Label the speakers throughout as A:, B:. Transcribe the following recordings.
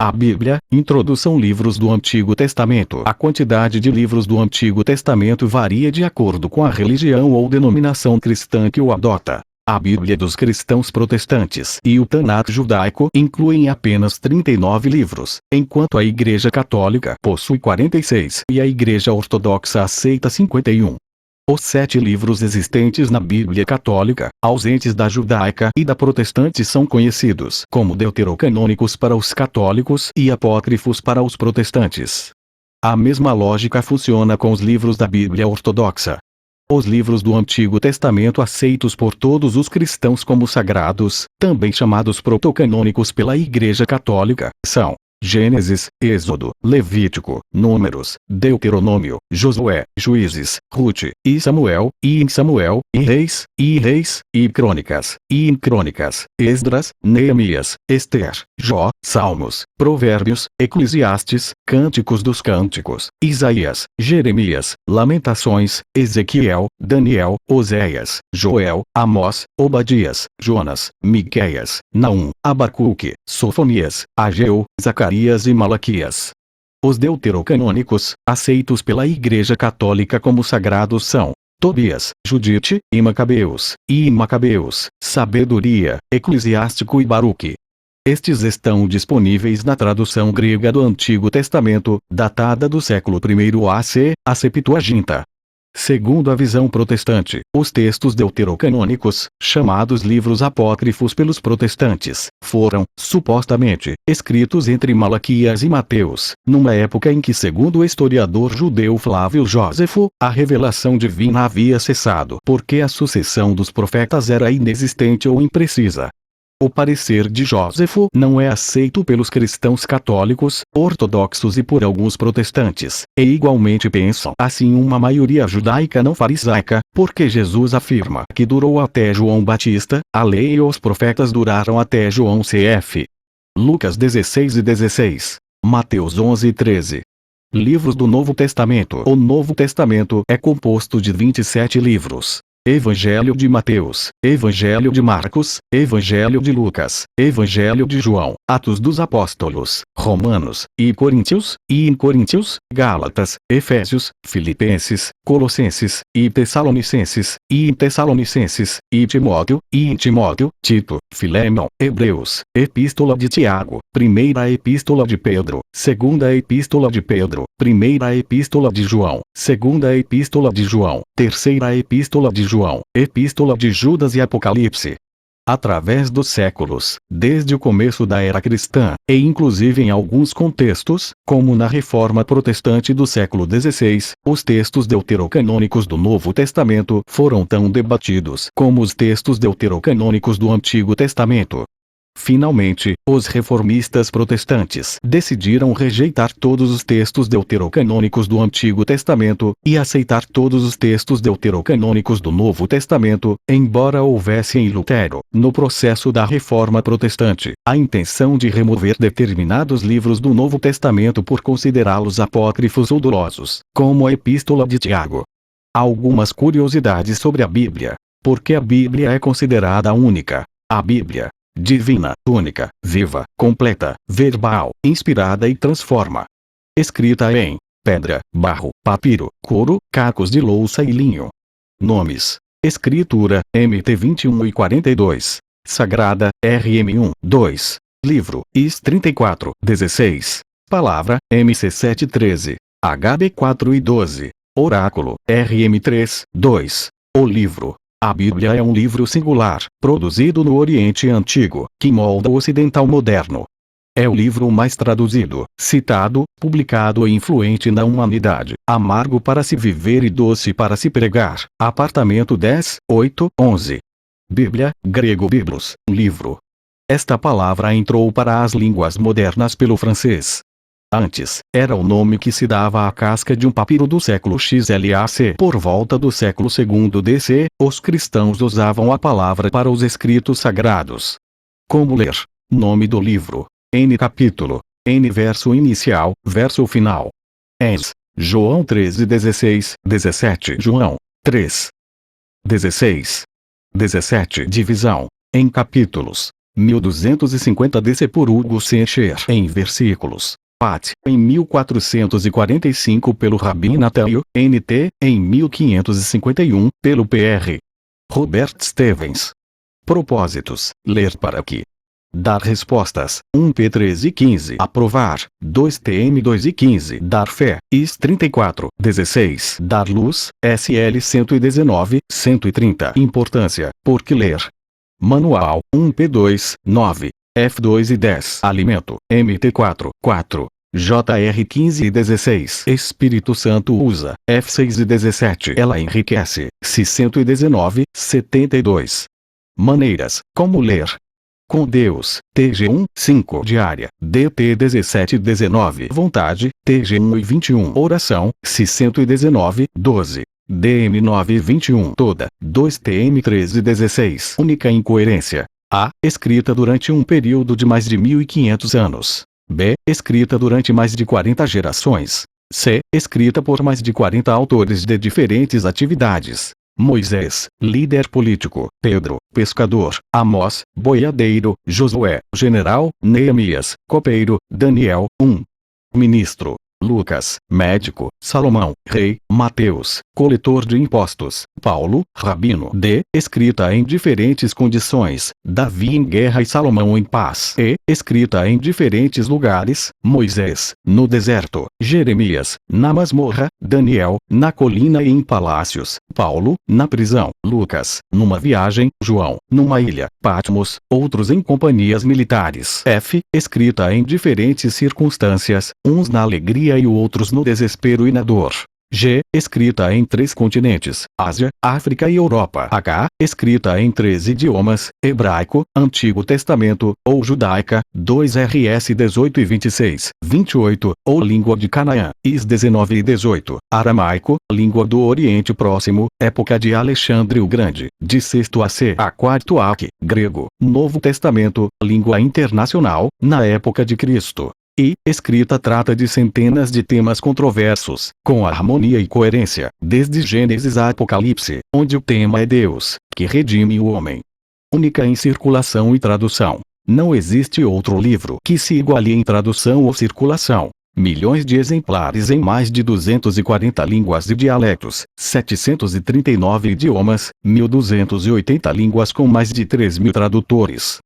A: A Bíblia, Introdução. Livros do Antigo Testamento. A quantidade de livros do Antigo Testamento varia de acordo com a religião ou denominação cristã que o adota. A Bíblia dos cristãos protestantes e o Tanakh judaico incluem apenas 39 livros, enquanto a Igreja Católica possui 46 e a Igreja Ortodoxa aceita 51. Os 7 livros existentes na Bíblia Católica, ausentes da judaica e da protestante, são conhecidos como deuterocanônicos para os católicos e apócrifos para os protestantes. A mesma lógica funciona com os livros da Bíblia Ortodoxa. Os livros do Antigo Testamento aceitos por todos os cristãos como sagrados, também chamados protocanônicos pela Igreja Católica, são Gênesis, Êxodo, Levítico, Números, Deuteronômio, Josué, Juízes, Rute, e Samuel, e em Samuel, e Reis, e Crônicas, e em Crônicas, Esdras, Neemias, Ester, Jó, Salmos, Provérbios, Eclesiastes, Cânticos dos Cânticos, Isaías, Jeremias, Lamentações, Ezequiel, Daniel, Oséias, Joel, Amós, Obadias, Jonas, Miqueias, Naum, Abacuque, Sofonias, Ageu, Zacarias e Malaquias. Os deuterocanônicos, aceitos pela Igreja Católica como sagrados, são Tobias, Judite, e Macabeus, Sabedoria, Eclesiástico e Baruque. Estes estão disponíveis na tradução grega do Antigo Testamento, datada do século I AC, a Septuaginta. Segundo a visão protestante, os textos deuterocanônicos, chamados livros apócrifos pelos protestantes, foram, supostamente, escritos entre Malaquias e Mateus, numa época em que, segundo o historiador judeu Flávio Jósefo, a revelação divina havia cessado porque a sucessão dos profetas era inexistente ou imprecisa. O parecer de Jósefo não é aceito pelos cristãos católicos, ortodoxos e por alguns protestantes, e igualmente pensam assim uma maioria judaica não farisaica, porque Jesus afirma que durou até João Batista, a lei e os profetas duraram até João CF. Lucas 16:16. Mateus 11:13. Livros do Novo Testamento. O Novo Testamento é composto de 27 livros. Evangelho de Mateus, Evangelho de Marcos, Evangelho de Lucas, Evangelho de João, Atos dos Apóstolos, Romanos, e Coríntios, e em Coríntios, Gálatas, Efésios, Filipenses, Colossenses, e Tessalonicenses, e em Tessalonicenses, e em Timóteo, Tito, Filemão, Hebreus, Epístola de Tiago, Primeira Epístola de Pedro, Segunda Epístola de Pedro, Primeira Epístola de João, Segunda Epístola de João, Terceira Epístola de João, Epístola de Judas e Apocalipse. Através dos séculos, desde o começo da era cristã, e inclusive em alguns contextos, como na Reforma Protestante do século XVI, os textos deuterocanônicos do Novo Testamento foram tão debatidos como os textos deuterocanônicos do Antigo Testamento. Finalmente, os reformistas protestantes decidiram rejeitar todos os textos deuterocanônicos do Antigo Testamento e aceitar todos os textos deuterocanônicos do Novo Testamento, embora houvesse em Lutero, no processo da Reforma Protestante, a intenção de remover determinados livros do Novo Testamento por considerá-los apócrifos ou dolosos, como a Epístola de Tiago. Algumas curiosidades sobre a Bíblia. Porque a Bíblia é considerada única. A Bíblia divina, única, viva, completa, verbal, inspirada e transforma. Escrita em pedra, barro, papiro, couro, cacos de louça e linho. Nomes. Escritura, MT 21 e 42. Sagrada, RM 1, 2. Livro, IS 34, 16. Palavra, MC 7, 13. HB 4 e 12. Oráculo, RM 3, 2. O livro. A Bíblia é um livro singular, produzido no Oriente Antigo, que molda o Ocidental moderno. É o livro mais traduzido, citado, publicado e influente na humanidade, amargo para se viver e doce para se pregar. Apartamento 10, 8, 11. Bíblia, grego biblos, livro. Esta palavra entrou para as línguas modernas pelo francês. Antes, era o nome que se dava à casca de um papiro do século XLAC. Por volta do século II DC, os cristãos usavam a palavra para os escritos sagrados. Como ler? Nome do livro. N capítulo. N verso inicial, verso final. Ens. João 13:16, 17. João 3. 16. 17. Divisão. Em capítulos. 1250 DC por Hugo Secher em versículos. Pat, em 1445 pelo Rabbi Nathaniel, NT, em 1551, pelo PR. Robert Stevens. Propósitos: ler para que. Dar respostas. 1 P 13:15. Aprovar. 2 TM 2:15. Dar fé. IS 34:16. Dar luz. SL 119, 130. Importância. Por que ler? Manual. 1 P 2:9. F2:10. Alimento. MT 4:4. JR 15:16. Espírito Santo usa. F6:17. Ela enriquece. C 119:72. Maneiras. Como ler? Com Deus, TG 1:5. Diária, DT 17:19. Vontade, TG 1:21. Oração, C 119:12. DM 9:21. Toda, 2 TM 13:16. Única incoerência. A. Escrita durante um período de mais de 1500 anos. B. Escrita durante mais de 40 gerações. C. Escrita por mais de 40 autores de diferentes atividades. Moisés, líder político. Pedro, pescador. Amós, boiadeiro. Josué, general. Neemias, copeiro. Daniel, ministro. Lucas, médico. Salomão, rei. Mateus, coletor de impostos. Paulo, rabino. D. Escrita em diferentes condições. Davi em guerra e Salomão em paz. E. Escrita em diferentes lugares. Moisés, no deserto. Jeremias, na masmorra. Daniel, na colina e em palácios. Paulo, na prisão. Lucas, numa viagem. João, numa ilha. Patmos, outros em companhias militares. F. Escrita em diferentes circunstâncias, uns na alegria e outros no desespero e na dor. G. Escrita em 3 continentes, Ásia, África e Europa. H. Escrita em 3 idiomas, hebraico, Antigo Testamento, ou judaica, 2 RS 18 e 26, 28, ou língua de Canaã, IS 19 e 18, aramaico, língua do Oriente Próximo, época de Alexandre o Grande, de 6º a C a 4º AC, grego, Novo Testamento, língua internacional, na época de Cristo. E, escrita trata de centenas de temas controversos, com harmonia e coerência, desde Gênesis a Apocalipse, onde o tema é Deus, que redime o homem. Única em circulação e tradução. Não existe outro livro que se iguale em tradução ou circulação. Milhões de exemplares em mais de 240 línguas e dialetos, 739 idiomas, 1.280 línguas com mais de 3.000 tradutores.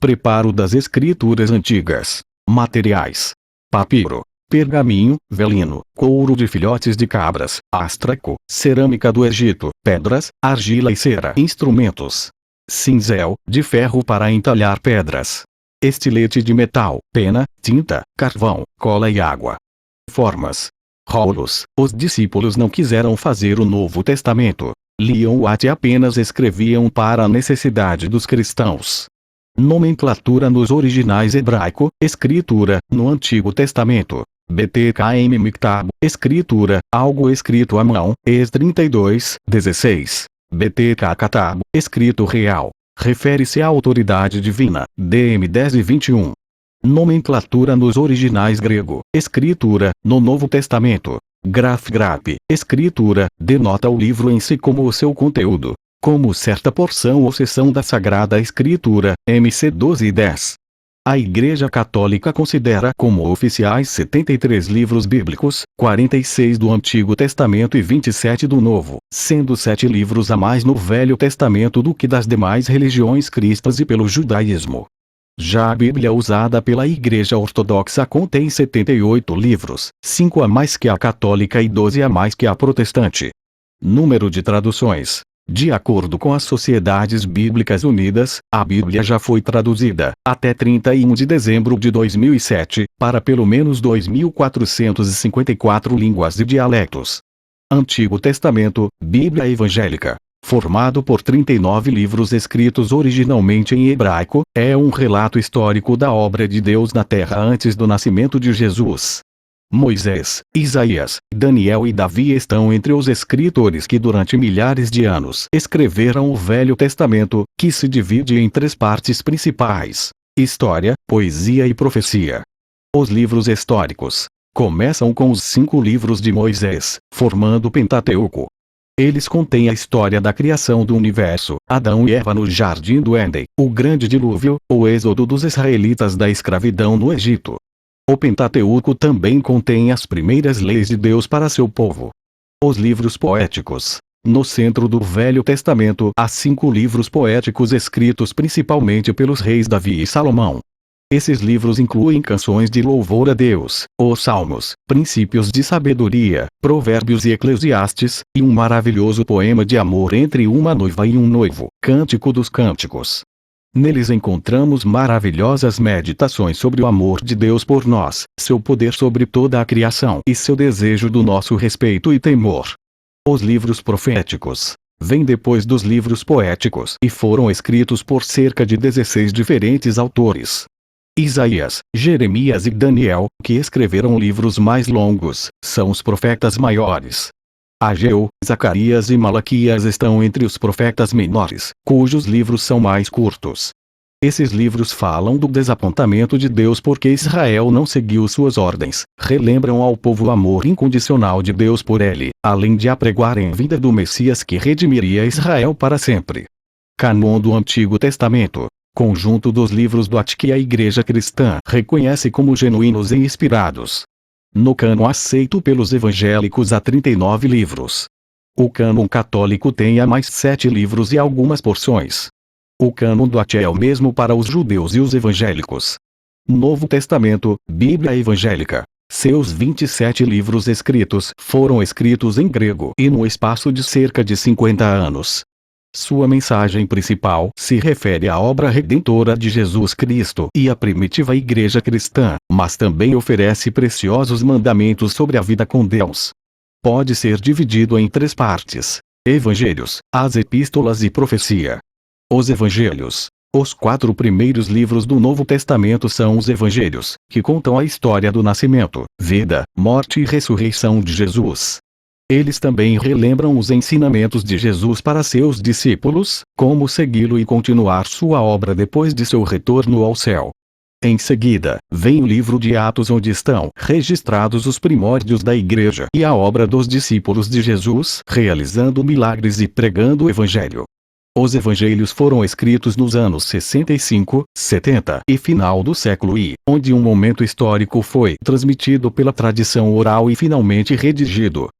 A: Preparo das Escrituras Antigas. Materiais: papiro, pergaminho, velino, couro de filhotes de cabras, ástraco, cerâmica do Egito, pedras, argila e cera. Instrumentos: cinzel, de ferro para entalhar pedras. Estilete de metal, pena, tinta, carvão, cola e água. Formas: rolos. Os discípulos não quiseram fazer o Novo Testamento. Liam-o e apenas escreviam para a necessidade dos cristãos. Nomenclatura nos originais hebraico, escritura, no Antigo Testamento. BTKM Miktab, escritura, algo escrito à mão, ES 32:16. BTK Katab, escrito real. Refere-se à autoridade divina, DM 10 e 21. Nomenclatura nos originais grego, escritura, no Novo Testamento. Graf, escritura, denota o livro em si como o seu conteúdo. Como certa porção ou seção da Sagrada Escritura, MC 12 e 10. A Igreja Católica considera como oficiais 73 livros bíblicos, 46 do Antigo Testamento e 27 do Novo, sendo 7 livros a mais no Velho Testamento do que das demais religiões cristãs e pelo judaísmo. Já a Bíblia usada pela Igreja Ortodoxa contém 78 livros, 5 a mais que a católica e 12 a mais que a protestante. Número de traduções. De acordo com as Sociedades Bíblicas Unidas, a Bíblia já foi traduzida, até 31 de dezembro de 2007, para pelo menos 2.454 línguas e dialetos. Antigo Testamento, Bíblia Evangélica, formado por 39 livros escritos originalmente em hebraico, é um relato histórico da obra de Deus na Terra antes do nascimento de Jesus. Moisés, Isaías, Daniel e Davi estão entre os escritores que durante milhares de anos escreveram o Velho Testamento, que se divide em 3 partes principais: história, poesia e profecia. Os livros históricos começam com os 5 livros de Moisés, formando o Pentateuco. Eles contêm a história da criação do universo, Adão e Eva no Jardim do Éden, o grande dilúvio, o êxodo dos israelitas da escravidão no Egito. O Pentateuco também contém as primeiras leis de Deus para seu povo. Os livros poéticos. No centro do Velho Testamento há 5 livros poéticos escritos principalmente pelos reis Davi e Salomão. Esses livros incluem canções de louvor a Deus, os Salmos, princípios de sabedoria, provérbios e Eclesiastes, e um maravilhoso poema de amor entre uma noiva e um noivo, Cântico dos Cânticos. Neles encontramos maravilhosas meditações sobre o amor de Deus por nós, seu poder sobre toda a criação e seu desejo do nosso respeito e temor. Os livros proféticos vêm depois dos livros poéticos e foram escritos por cerca de 16 diferentes autores. Isaías, Jeremias e Daniel, que escreveram livros mais longos, são os profetas maiores. Ageu, Zacarias e Malaquias estão entre os profetas menores, cujos livros são mais curtos. Esses livros falam do desapontamento de Deus porque Israel não seguiu suas ordens, relembram ao povo o amor incondicional de Deus por ele, além de apregoarem a vinda do Messias que redimiria Israel para sempre. Cânon do Antigo Testamento. Conjunto dos livros do AT que a Igreja Cristã reconhece como genuínos e inspirados. No cânon aceito pelos evangélicos há 39 livros. O cânon católico tem a mais 7 livros e algumas porções. O cânon do AT é o mesmo para os judeus e os evangélicos. Novo Testamento, Bíblia Evangélica. Seus 27 livros escritos foram escritos em grego e no espaço de cerca de 50 anos. Sua mensagem principal se refere à obra redentora de Jesus Cristo e à primitiva igreja cristã, mas também oferece preciosos mandamentos sobre a vida com Deus. Pode ser dividido em 3 partes: Evangelhos, as Epístolas e Profecia. Os Evangelhos. Os 4 primeiros livros do Novo Testamento são os Evangelhos, que contam a história do nascimento, vida, morte e ressurreição de Jesus. Eles também relembram os ensinamentos de Jesus para seus discípulos, como segui-lo e continuar sua obra depois de seu retorno ao céu. Em seguida, vem o livro de Atos, onde estão registrados os primórdios da igreja e a obra dos discípulos de Jesus, realizando milagres e pregando o evangelho. Os evangelhos foram escritos nos anos 65, 70 e final do século I, onde um momento histórico foi transmitido pela tradição oral e finalmente redigido.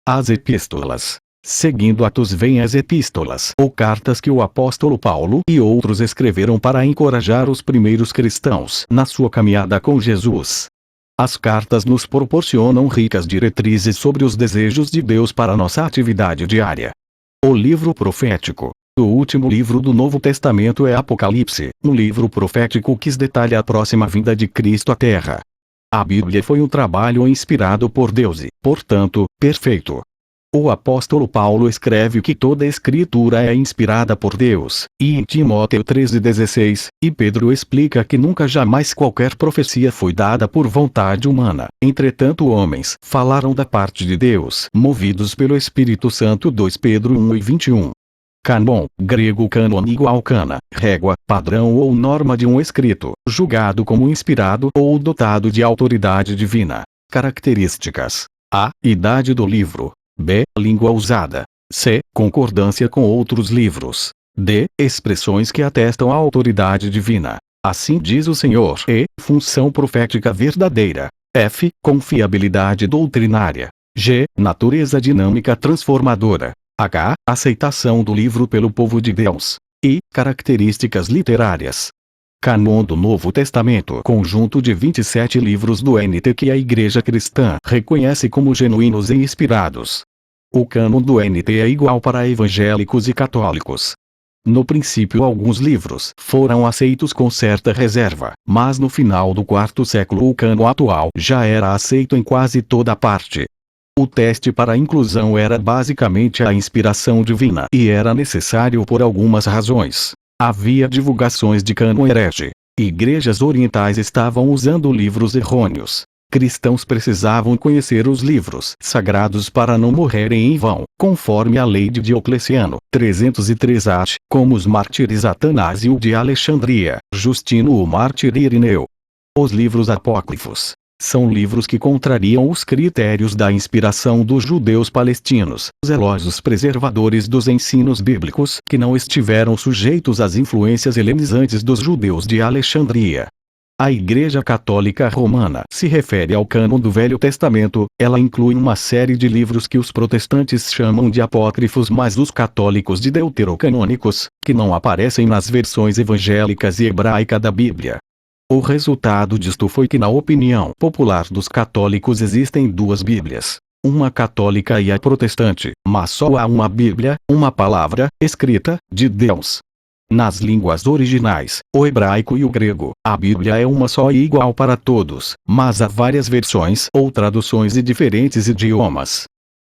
A: As Epístolas. Seguindo Atos vêm as Epístolas ou cartas que o apóstolo Paulo e outros escreveram para encorajar os primeiros cristãos na sua caminhada com Jesus. As cartas nos proporcionam ricas diretrizes sobre os desejos de Deus para nossa atividade diária. O livro profético. O último livro do Novo Testamento é Apocalipse, um livro profético que detalha a próxima vinda de Cristo à Terra. A Bíblia foi um trabalho inspirado por Deus e, portanto, perfeito. O apóstolo Paulo escreve que toda a escritura é inspirada por Deus, e em Timóteo 3,16, e Pedro explica que nunca jamais qualquer profecia foi dada por vontade humana, entretanto homens falaram da parte de Deus, movidos pelo Espírito Santo. 2 Pedro 1:21. Cânon, grego cânon igual cana, régua, padrão ou norma de um escrito, julgado como inspirado ou dotado de autoridade divina. Características: A. Idade do livro. B. Língua usada. C. Concordância com outros livros. D. Expressões que atestam a autoridade divina. Assim diz o Senhor. E. Função profética verdadeira. F. Confiabilidade doutrinária. G. Natureza dinâmica transformadora. H. Aceitação do livro pelo povo de Deus. I. Características literárias. Cânon do Novo Testamento. Conjunto de 27 livros do NT que a Igreja Cristã reconhece como genuínos e inspirados. O cânon do NT é igual para evangélicos e católicos. No princípio alguns livros foram aceitos com certa reserva, mas no final do 4º século o cânon atual já era aceito em quase toda parte. O teste para a inclusão era basicamente a inspiração divina e era necessário por algumas razões. Havia divulgações de cânon herege. Igrejas orientais estavam usando livros errôneos. Cristãos precisavam conhecer os livros sagrados para não morrerem em vão, conforme a lei de Diocleciano, 303 AT, como os mártires Atanásio de Alexandria, Justino o mártir e Irineu. Os livros apócrifos. São livros que contrariam os critérios da inspiração dos judeus palestinos, zelosos preservadores dos ensinos bíblicos que não estiveram sujeitos às influências helenizantes dos judeus de Alexandria. A Igreja Católica Romana se refere ao cânon do Velho Testamento. Ela inclui uma série de livros que os protestantes chamam de apócrifos, mas os católicos de deuterocanônicos, que não aparecem nas versões evangélicas e hebraica da Bíblia. O resultado disto foi que, na opinião popular dos católicos, existem duas Bíblias, uma católica e a protestante, mas só há uma Bíblia, uma palavra escrita de Deus. Nas línguas originais, o hebraico e o grego, a Bíblia é uma só e igual para todos, mas há várias versões ou traduções em diferentes idiomas.